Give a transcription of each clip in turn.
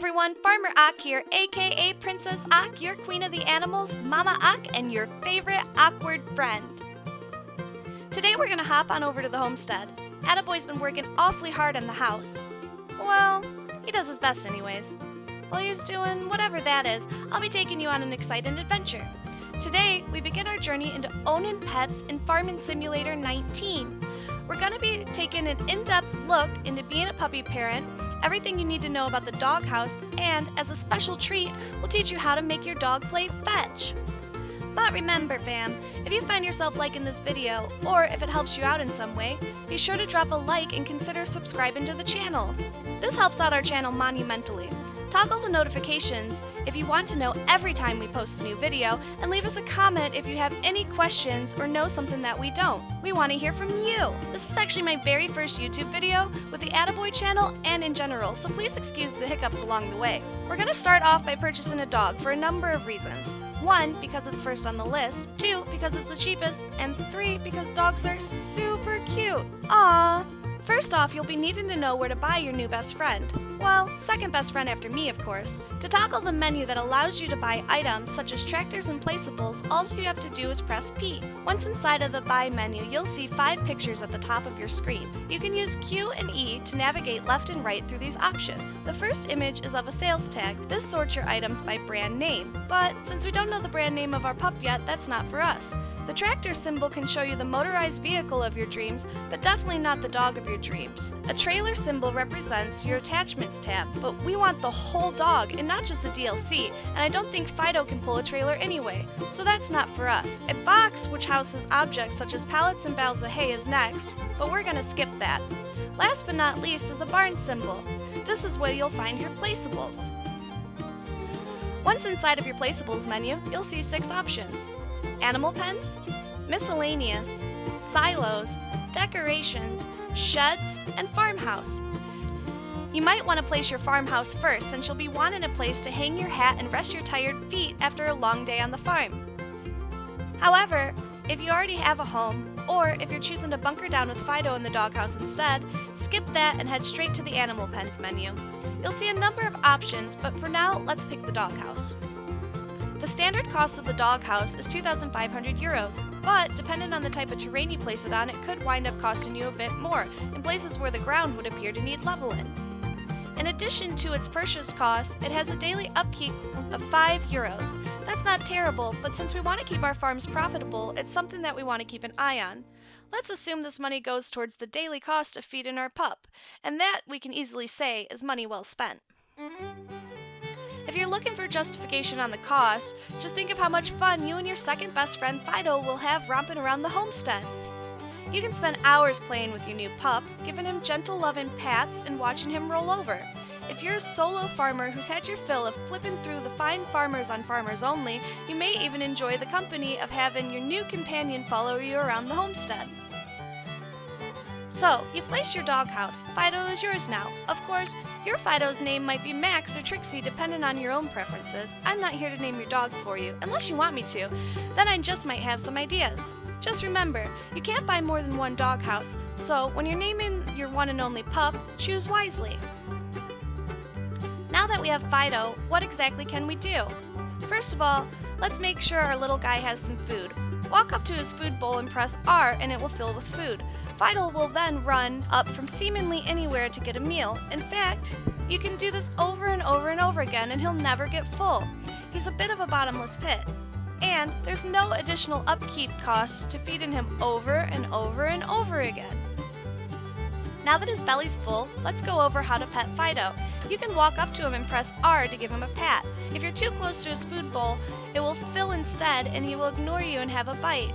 everyone, Farmer Ak here, aka Princess Ak, your queen of the animals, Mama Ak, and your favorite awkward friend. Today we're gonna hop on over to the homestead. Attaboy's been working awfully hard on the house. Well, he does his best anyways. While he's doing whatever that is, I'll be taking you on an exciting adventure. Today, we begin our journey into owning pets in Farming Simulator 19. We're gonna be taking an in-depth look into being a puppy parent, everything you need to know about the doghouse, and as a special treat, we'll teach you how to make your dog play fetch. But remember fam, if you find yourself liking this video, or if it helps you out in some way, be sure to drop a like and consider subscribing to the channel. This helps out our channel monumentally. Toggle the notifications if you want to know every time we post a new video, and leave us a comment if you have any questions or know something that we don't. We want to hear from you. This is actually my very first YouTube video with the Attaboy channel and in general, so please excuse the hiccups along the way. We're going to start off by purchasing a dog for a number of reasons. 1, because it's first on the list, 2, because it's the cheapest, and 3, because dogs are super cute. Aww! First off, you'll be needing to know where to buy your new best friend. Well, second best friend after me, of course. To toggle the menu that allows you to buy items such as tractors and placeables, all you have to do is press P. Once inside of the buy menu, you'll see 5 pictures at the top of your screen. You can use Q and E to navigate left and right through these options. The first image is of a sales tag. This sorts your items by brand name. But since we don't know the brand name of our pup yet, that's not for us. The tractor symbol can show you the motorized vehicle of your dreams, but definitely not the dog of your dreams. A trailer symbol represents your attachments tab, but we want the whole dog and not just the DLC, and I don't think Fido can pull a trailer anyway, so that's not for us. A box which houses objects such as pallets and bales of hay is next, but we're gonna skip that. Last but not least is a barn symbol. This is where you'll find your placeables. Once inside of your placeables menu, you'll see 6 options. Animal pens, miscellaneous, silos, decorations, sheds, and farmhouse. You might want to place your farmhouse first since you'll be wanting a place to hang your hat and rest your tired feet after a long day on the farm. However, if you already have a home, or if you're choosing to bunker down with Fido in the doghouse instead, skip that and head straight to the animal pens menu. You'll see a number of options, but for now, let's pick the doghouse. The standard cost of the doghouse is 2,500 euros, but depending on the type of terrain you place it on, it could wind up costing you a bit more in places where the ground would appear to need leveling. In addition to its purchase cost, it has a daily upkeep of 5 euros. That's not terrible, but since we want to keep our farms profitable, it's something that we want to keep an eye on. Let's assume this money goes towards the daily cost of feeding our pup, and that we can easily say is money well spent. If you're looking for justification on the cost, just think of how much fun you and your second best friend Fido will have romping around the homestead. You can spend hours playing with your new pup, giving him gentle loving pats and watching him roll over. If you're a solo farmer who's had your fill of flipping through the fine farmers on Farmers Only, you may even enjoy the company of having your new companion follow you around the homestead. So, you've placed your doghouse. Fido is yours now. Of course, your Fido's name might be Max or Trixie depending on your own preferences. I'm not here to name your dog for you, unless you want me to. Then I just might have some ideas. Just remember, you can't buy more than one doghouse, so when you're naming your one and only pup, choose wisely. Now that we have Fido, what exactly can we do? First of all, let's make sure our little guy has some food. Walk up to his food bowl and press R and it will fill with food. Fido will then run up from seemingly anywhere to get a meal. In fact, you can do this over and over and over again and he'll never get full. He's a bit of a bottomless pit. And there's no additional upkeep costs to feeding him over and over and over again. Now that his belly's full, let's go over how to pet Fido. You can walk up to him and press R to give him a pat. If you're too close to his food bowl, it will fill instead and he will ignore you and have a bite.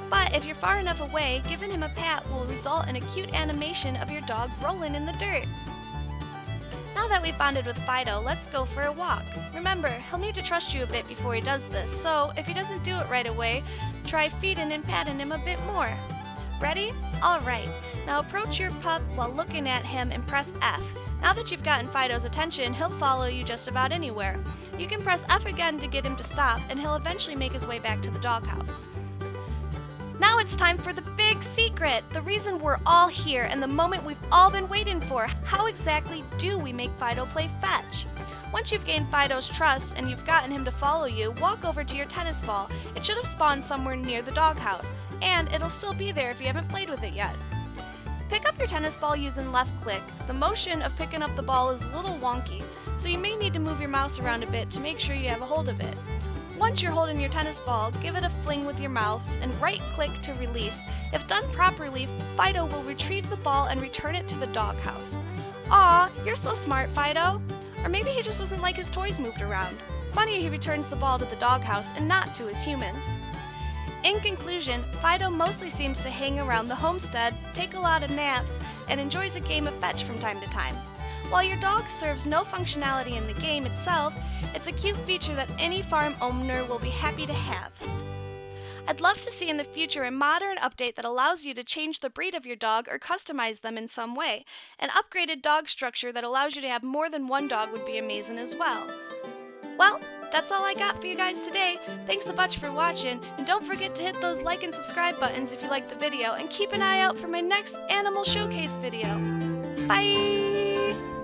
But if you're far enough away, giving him a pat will result in a cute animation of your dog rolling in the dirt. Now that we've bonded with Fido, let's go for a walk. Remember, he'll need to trust you a bit before he does this, so if he doesn't do it right away, try feeding and patting him a bit more. Ready? Alright, now approach your pup while looking at him and press F. Now that you've gotten Fido's attention, he'll follow you just about anywhere. You can press F again to get him to stop, and he'll eventually make his way back to the doghouse. Now it's time for the big secret, the reason we're all here and the moment we've all been waiting for. How exactly do we make Fido play fetch? Once you've gained Fido's trust and you've gotten him to follow you, walk over to your tennis ball. It should have spawned somewhere near the doghouse, and it'll still be there if you haven't played with it yet. Pick up your tennis ball using left click. The motion of picking up the ball is a little wonky, so you may need to move your mouse around a bit to make sure you have a hold of it. Once you're holding your tennis ball, give it a fling with your mouse and right-click to release. If done properly, Fido will retrieve the ball and return it to the doghouse. Aw, you're so smart, Fido! Or maybe he just doesn't like his toys moved around. Funny he returns the ball to the doghouse and not to his humans. In conclusion, Fido mostly seems to hang around the homestead, take a lot of naps, and enjoys a game of fetch from time to time. While your dog serves no functionality in the game itself, it's a cute feature that any farm owner will be happy to have. I'd love to see in the future a modern update that allows you to change the breed of your dog or customize them in some way. An upgraded dog structure that allows you to have more than one dog would be amazing as well. Well, that's all I got for you guys today. Thanks a bunch for watching, and don't forget to hit those like and subscribe buttons if you liked the video, and keep an eye out for my next Animal Showcase video. Bye!